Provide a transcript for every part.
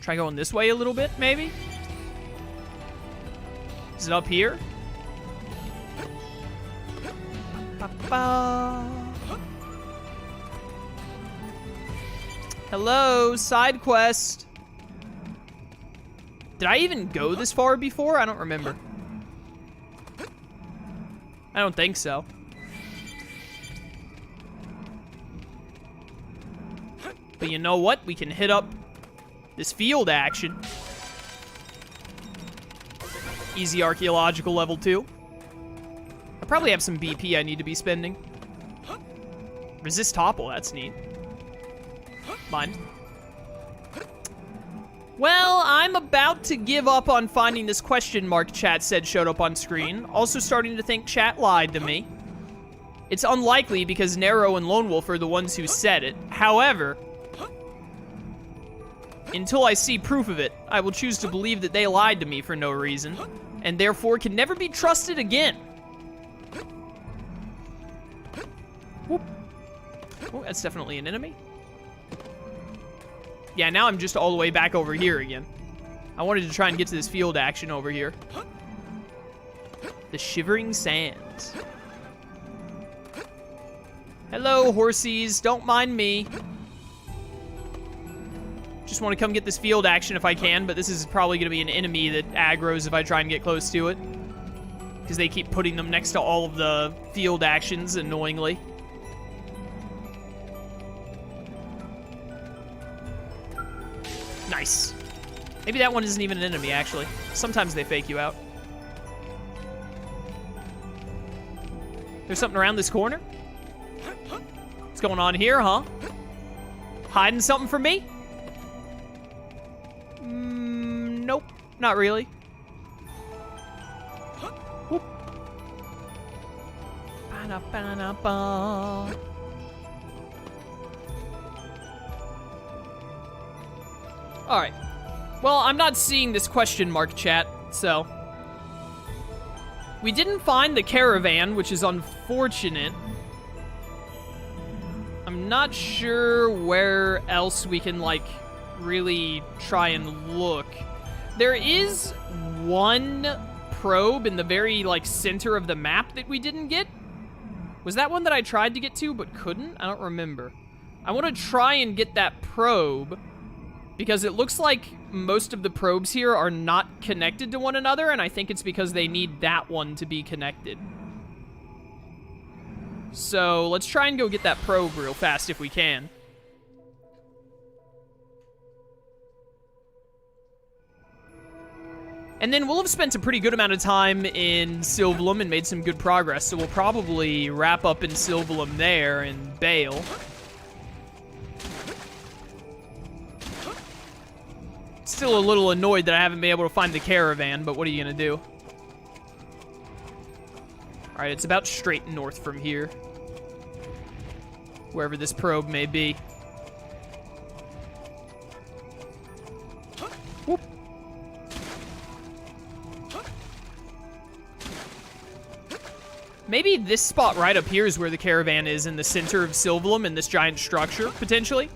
Try going this way a little bit, maybe? Is it up here? Hello, side quest. Did I even go this far before? I don't remember. I don't think so. But you know what? We can hit up this field action. Easy archaeological level 2. I probably have some BP I need to be spending. Resist topple, that's neat. Mine. Well, I'm about to give up on finding this question mark chat said showed up on screen. Also starting to think chat lied to me. It's unlikely because Nero and Lone Wolf are the ones who said it. However, until I see proof of it, I will choose to believe that they lied to me for no reason, and therefore can never be trusted again. Whoop. Oh, that's definitely an enemy. Yeah, now I'm just all the way back over here again. I wanted to try and get to this field action over here. The Shivering Sands. Hello, horsies. Don't mind me. Just want to come get this field action if I can, but this is probably going to be an enemy that aggroes if I try and get close to it. Because they keep putting them next to all of the field actions, annoyingly. Nice. Maybe that one isn't even an enemy, actually. Sometimes they fake you out. There's something around this corner? What's going on here, huh? Hiding something from me? Nope, not really. Whoop. Ba-da-ba-da-ba. Alright. Well, I'm not seeing this question mark chat, so. We didn't find the caravan, which is unfortunate. I'm not sure where else we can, like, really try and look. There is one probe in the very, like, center of the map that we didn't get. Was that one that I tried to get to but couldn't? I don't remember. I want to try and get that probe because it looks like most of the probes here are not connected to one another, and I think it's because they need that one to be connected. So let's try and go get that probe real fast if we can. And then we'll have spent a pretty good amount of time in Sylvalum and made some good progress, so we'll probably wrap up in Sylvalum there and bail. Still a little annoyed that I haven't been able to find the caravan, but what are you gonna do? Alright, it's about straight north from here. Wherever this probe may be. Whoop. Maybe this spot right up here is where the caravan is, in the center of Sylvalum, in this giant structure, potentially.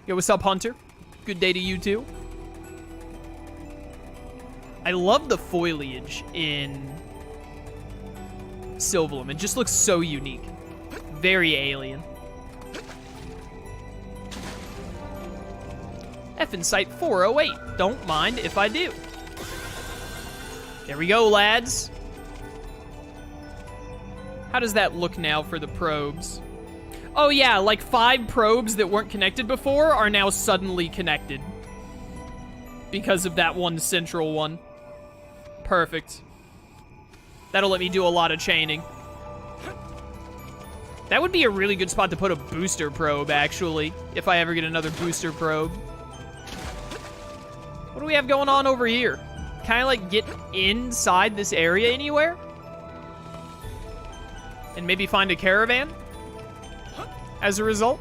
Yo, what's up, Hunter? Good day to you, too. I love the foliage in Sylvalum. It just looks so unique. Very alien. Effin' Site 408. Don't mind if I do. There we go, lads. How does that look now for the probes? Oh yeah, like 5 probes that weren't connected before are now suddenly connected. Because of that one central one. Perfect. That'll let me do a lot of chaining. That would be a really good spot to put a booster probe, actually, if I ever get another booster probe. What do we have going on over here? Can I, like, get inside this area anywhere? And maybe find a caravan? As a result?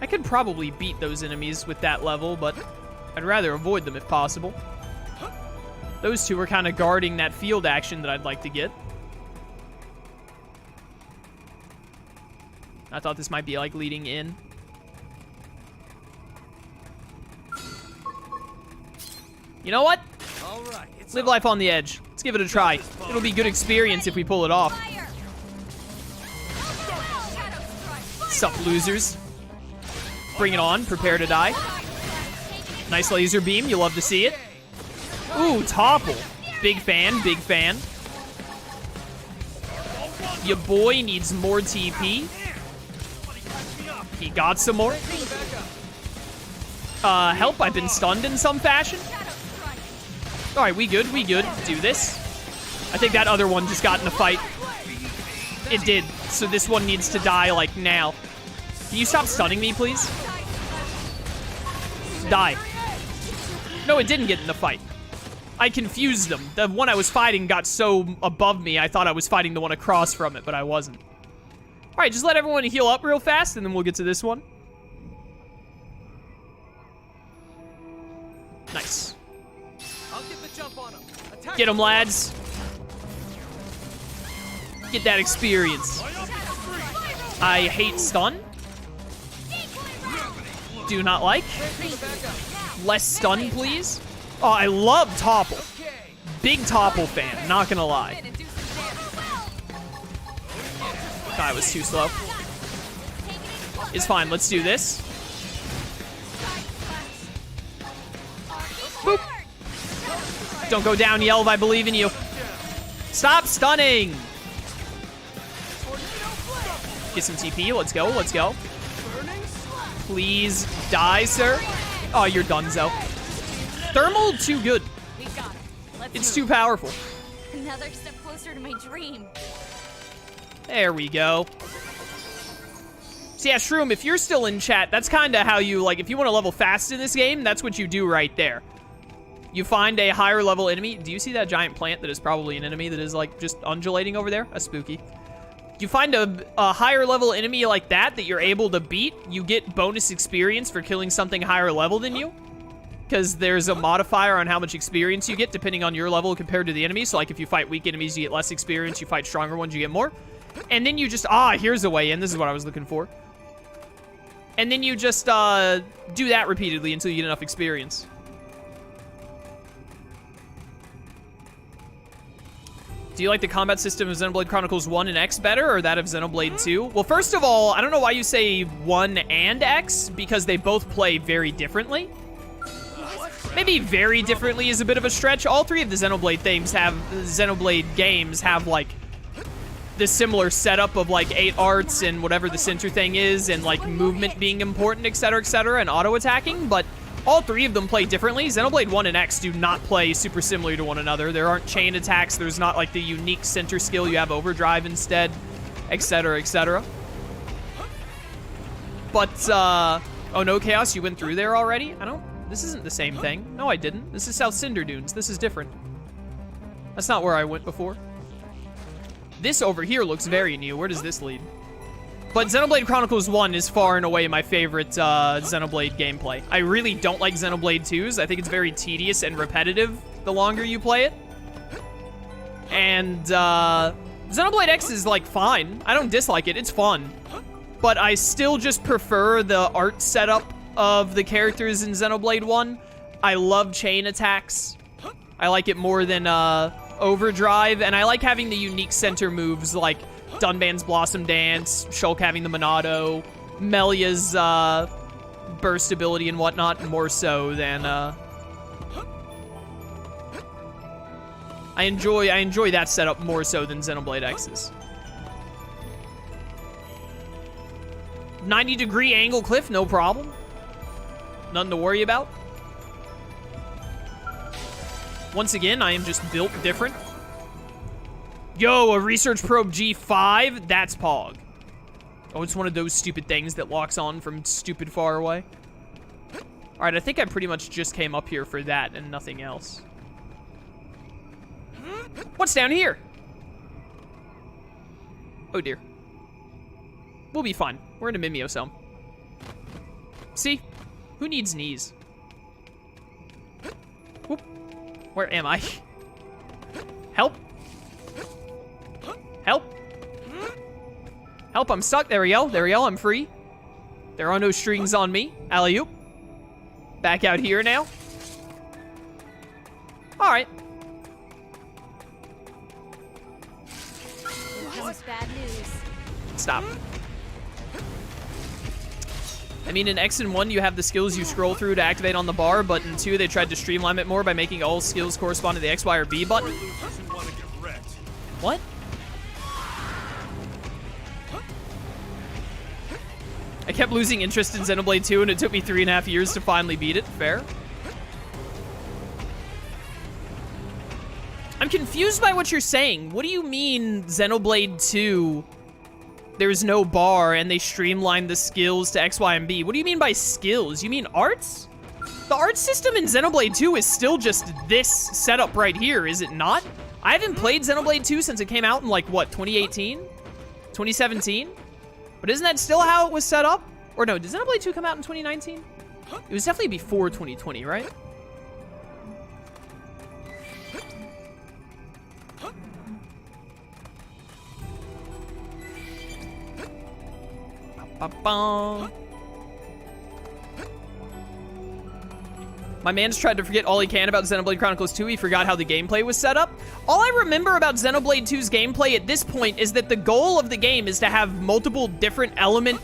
I could probably beat those enemies with that level, but I'd rather avoid them if possible. Those two are kind of guarding that field action that I'd like to get. I thought this might be, like, leading in. You know what? All right, Live life on the edge. Let's give it a try. It'll be good experience if we pull it off. Sup, losers. Bring it on. Prepare to die. Nice laser beam. You love to see it. Ooh, topple. Big fan, big fan. Your boy needs more TP. He got some more. Help, I've been stunned in some fashion. Alright, we good, we good. Do this. I think that other one just got in a fight. It did. So this one needs to die, like, now. Can you stop stunning me, please? Die. No, it didn't get in the fight. I confused them. The one I was fighting got so above me, I thought I was fighting the one across from it, but I wasn't. Alright, just let everyone heal up real fast, and then we'll get to this one. Nice. I'll get the jump on him. Attack. Get them, lads. Get that experience. I hate stun. Do not like. Less stun, please. Oh, I love topple. Big topple fan, not gonna lie. Guy was too slow. It's fine, let's do this. Boop. Don't go down, Yelv, I believe in you. Stop stunning. Get some TP, let's go, let's go. Please die, sir. Oh, you're donezo. Thermal, too good. It's too powerful. Another step closer to my dream. There we go. So yeah, Shroom, if you're still in chat, that's kind of how you, like, if you want to level fast in this game, that's what you do right there. You find a higher level enemy. Do you see that giant plant that is probably an enemy that is, like, just undulating over there? A spooky. You find a higher level enemy like that you're able to beat, you get bonus experience for killing something higher level than you. Because there's a modifier on how much experience you get depending on your level compared to the enemy. So, like, if you fight weak enemies, you get less experience. You fight stronger ones, you get more. And then you just, here's a way in. This is what I was looking for. And then you just do that repeatedly until you get enough experience. Do you like the combat system of Xenoblade Chronicles 1 and X better, or that of Xenoblade 2? Well, first of all, I don't know why you say 1 and X, because they both play very differently. Maybe very differently is a bit of a stretch. All three of the Xenoblade games have, like, the similar setup of, like, 8 arts and whatever the center thing is, and, like, movement being important, etc., and auto-attacking, but all three of them play differently. Xenoblade 1 and X do not play super similar to one another. There aren't chain attacks. There's not, like, the unique center skill. You have overdrive instead, etc., But, oh no, Chaos, you went through there already? This isn't the same thing. No, I didn't. This is South Cinder Dunes. This is different. That's not where I went before. This over here looks very new. Where does this lead? But Xenoblade Chronicles 1 is far and away my favorite Xenoblade gameplay. I really don't like Xenoblade 2's. I think it's very tedious and repetitive the longer you play it. And Xenoblade X is, like, fine. I don't dislike it. It's fun. But I still just prefer the art setup of the characters in Xenoblade 1. I love chain attacks. I like it more than overdrive, and I like having the unique center moves like Dunban's Blossom Dance, Shulk having the Monado, Melia's burst ability and whatnot, more so than I enjoy that setup more so than Xenoblade X's. 90-degree angle cliff, no problem. Nothing to worry about. Once again, I am just built different. Yo, a Research Probe G5? That's Pog. Oh, it's one of those stupid things that locks on from stupid far away. Alright, I think I pretty much just came up here for that and nothing else. What's down here? Oh, dear. We'll be fine. We're in a Mimeosome. See? Who needs knees? Whoop. Where am I? Help. Help. Help, I'm stuck. There we go. There we go. I'm free. There are no strings on me. Alley-oop. Back out here now. All right. This is bad news. Stop. I mean, in X and 1, you have the skills you scroll through to activate on the bar, but in 2, they tried to streamline it more by making all skills correspond to the X, Y, or B button. What? I kept losing interest in Xenoblade 2, and it took me 3.5 years to finally beat it. Fair. I'm confused by what you're saying. What do you mean Xenoblade 2, there's no bar, and they streamlined the skills to X, Y, and B? What do you mean by skills? You mean arts? The art system in Xenoblade 2 is still just this setup right here, is it not? I haven't played Xenoblade 2 since it came out in, like, what, 2018? 2017? But isn't that still how it was set up? Or no, did Xenoblade 2 come out in 2019? It was definitely before 2020, right? Ba-bum. My man's tried to forget all he can about Xenoblade Chronicles 2. He forgot how the gameplay was set up. All I remember about Xenoblade 2's gameplay at this point is that the goal of the game is to have multiple different element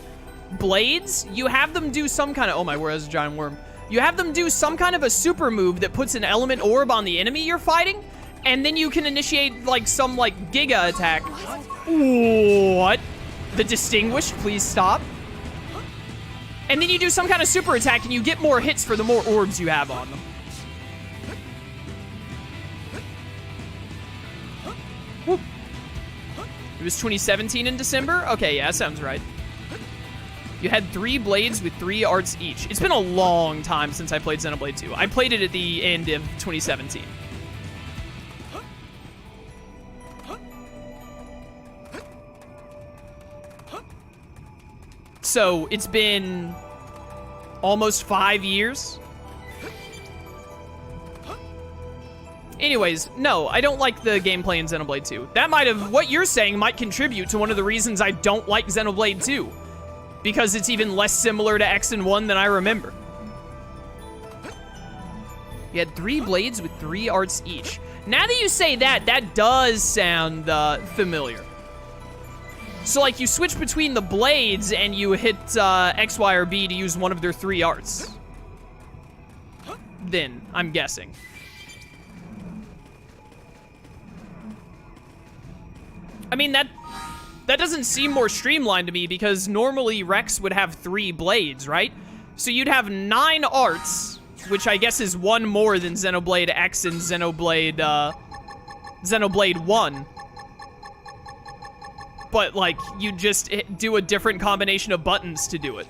blades. You have them do some kind of... Oh my, where is a giant worm? You have them do some kind of a super move that puts an element orb on the enemy you're fighting, and then you can initiate, like, some, like, giga attack. What? The Distinguished, please stop. And then you do some kind of super attack and you get more hits for the more orbs you have on them. Woo. It was 2017 in December? Okay, yeah, sounds right. You had 3 blades with 3 arts each. It's been a long time since I played Xenoblade 2. I played it at the end of 2017. So, it's been almost 5 years. Anyways, no, I don't like the gameplay in Xenoblade 2. That might have, what you're saying might contribute to one of the reasons I don't like Xenoblade 2. Because it's even less similar to X and 1 than I remember. You had 3 blades with 3 arts each. Now that you say that, that does sound familiar. So, like, you switch between the blades and you hit X, Y, or B to use one of their 3 arts. Then, I'm guessing. I mean, that doesn't seem more streamlined to me because normally Rex would have 3 blades, right? So you'd have 9 arts, which I guess is 1 more than Xenoblade X and Xenoblade 1. But, like, you just do a different combination of buttons to do it.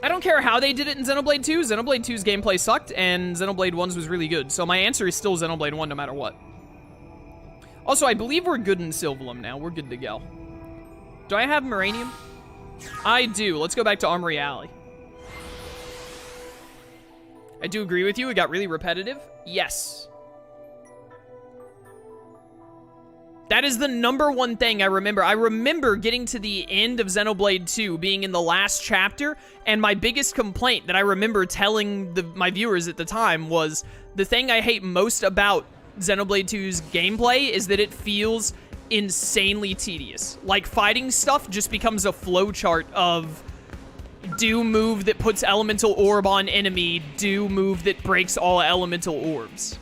I don't care how they did it in Xenoblade 2. Xenoblade 2's gameplay sucked, and Xenoblade 1's was really good. So my answer is still Xenoblade 1 no matter what. Also, I believe we're good in Sylvalum now. We're good to go. Do I have Miranium? I do. Let's go back to Armory Alley. I do agree with you. It got really repetitive. Yes. That is the #1 thing I remember. I remember getting to the end of Xenoblade 2, being in the last chapter, and my biggest complaint that I remember telling my viewers at the time was the thing I hate most about Xenoblade 2's gameplay is that it feels insanely tedious. Like, fighting stuff just becomes a flowchart of do move that puts elemental orb on enemy, do move that breaks all elemental orbs.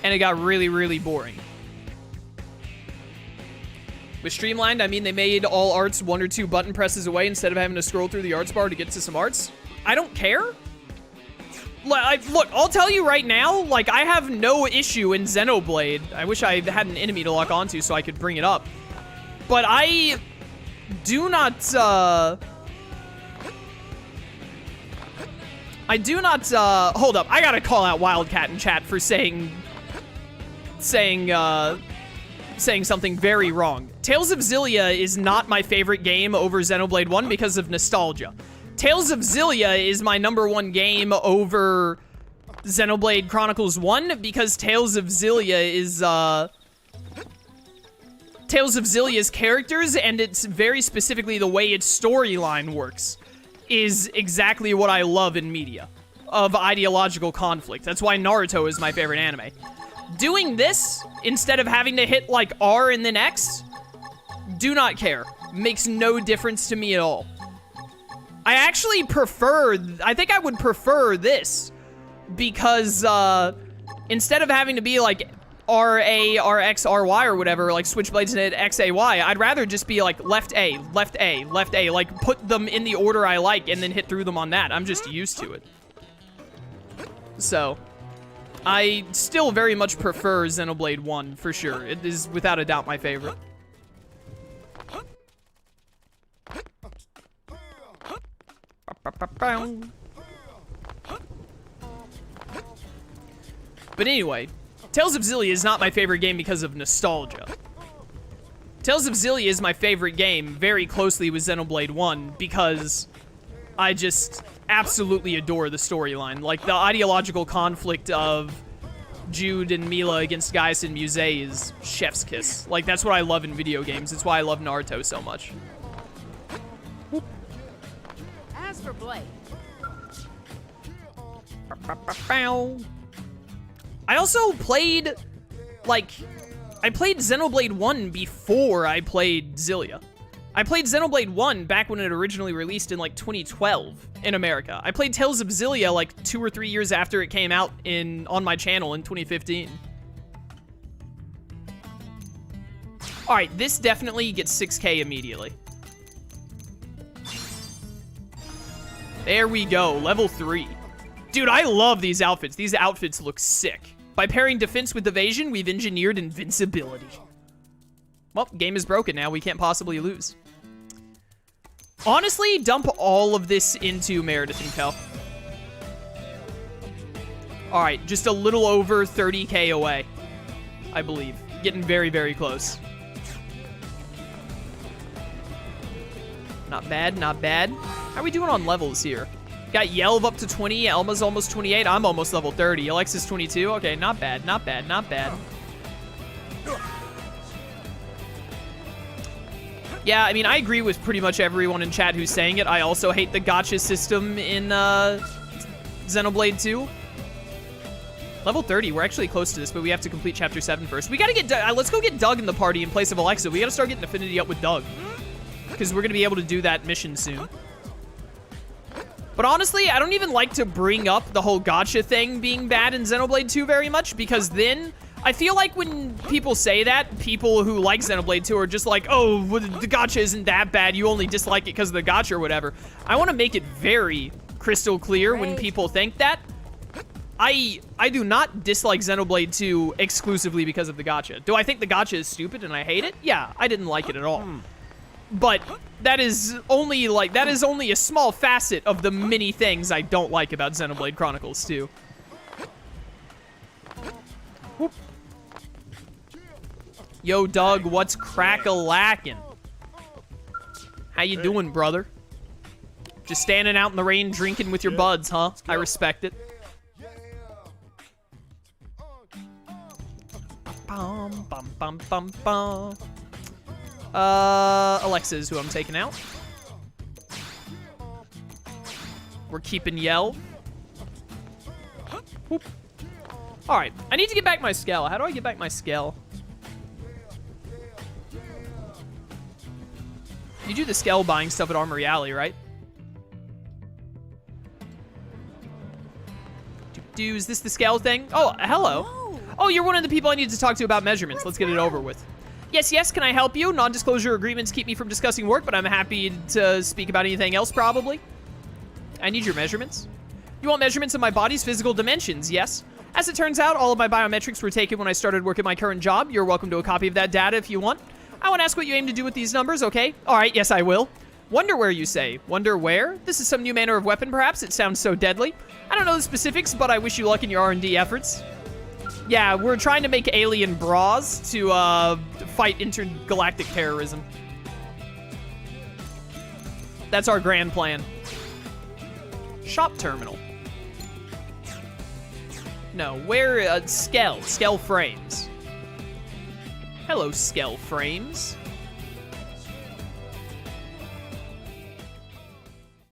And it got really, really boring. With Streamlined, I mean they made all arts 1 or 2 button presses away instead of having to scroll through the arts bar to get to some arts. I don't care. Look, I'll tell you right now, like, I have no issue in Xenoblade. I wish I had an enemy to lock onto so I could bring it up. But I do not, hold up. I gotta call out Wildcat in chat for saying something very wrong. Tales of Xillia is not my favorite game over Xenoblade 1 because of nostalgia. Tales of Xillia is my #1 game over Xenoblade Chronicles 1 because Tales of Xillia's characters, and it's very specifically the way its storyline works, is exactly what I love in media of ideological conflict. That's why Naruto is my favorite anime. Doing this, instead of having to hit, like, R and then X, do not care. Makes no difference to me at all. I actually I think I would prefer this, because, instead of having to be, like, R-A, R-X, R-Y, or whatever, like, switch blades and hit X-A-Y, I'd rather just be, like, left A, left A, left A, like, put them in the order I like and then hit through them on that. I'm just used to it. So, I still very much prefer Xenoblade 1, for sure. It is, without a doubt, my favorite. But anyway, Tales of Xillia is not my favorite game because of nostalgia. Tales of Xillia is my favorite game very closely with Xenoblade 1 because I just absolutely adore the storyline. Like, the ideological conflict of Jude and Mila against Gaius and Muse is chef's kiss. Like, that's what I love in video games. It's why I love Naruto so much. As for Blade, I also played, like, I played Xenoblade 1 before I played Xillia. I played Xenoblade 1 back when it originally released in, like, 2012 in America. I played Tales of Xillia, like, 2 or 3 years after it came out on my channel in 2015. Alright, this definitely gets 6K immediately. There we go, level 3. Dude, I love these outfits. These outfits look sick. By pairing defense with evasion, we've engineered invincibility. Well, game is broken now. We can't possibly lose. Honestly, dump all of this into Meredith and Co. Alright, just a little over 30K away, I believe. Getting very, very close. Not bad, not bad. How are we doing on levels here? Got Yelv up to 20, Elma's almost 28, I'm almost level 30, Alexis 22, okay, not bad, not bad, not bad. Yeah, I mean, I agree with pretty much everyone in chat who's saying it. I also hate the gacha system in Xenoblade 2. Level 30, we're actually close to this, but we have to complete Chapter 7 first. We gotta get, let's go get Doug in the party in place of Alexa. We gotta start getting Affinity up with Doug, because we're gonna be able to do that mission soon. But honestly, I don't even like to bring up the whole gacha thing being bad in Xenoblade 2 very much, because then I feel like when people say that, people who like Xenoblade 2 are just like, oh, well, the gacha isn't that bad, you only dislike it because of the gacha or whatever. I want to make it very crystal clear when people think that. I do not dislike Xenoblade 2 exclusively because of the gacha. Do I think the gacha is stupid and I hate it? Yeah, I didn't like it at all. But that is only a small facet of the many things I don't like about Xenoblade Chronicles 2. Whoop. Yo, Doug, what's crack-a-lackin'? How you doing, brother? Just standing out in the rain drinking with your buds, huh? I respect it. Bum, bum, bum, bum, bum. Alexa is who I'm taking out. We're keeping Yell. Whoop. Alright, I need to get back my Skell. How do I get back my Skell? You do the Skell buying stuff at Armory Alley, right? Is this the Skell thing? Oh, hello. Whoa. Oh, you're one of the people I need to talk to about measurements. Let's get it over with. Yes, can I help you? Non-disclosure agreements keep me from discussing work, but I'm happy to speak about anything else, probably. I need your measurements. You want measurements of my body's physical dimensions, yes? As it turns out, all of my biometrics were taken when I started work at my current job. You're welcome to a copy of that data if you want. I want to ask what you aim to do with these numbers, okay? Alright, yes, I will. Wonderware, you say? Wonderware? This is some new manner of weapon, perhaps? It sounds so deadly. I don't know the specifics, but I wish you luck in your R&D efforts. Yeah, we're trying to make alien bras to fight intergalactic terrorism. That's our grand plan. Shop terminal. No, where, Skell frames. Hello, Skell frames.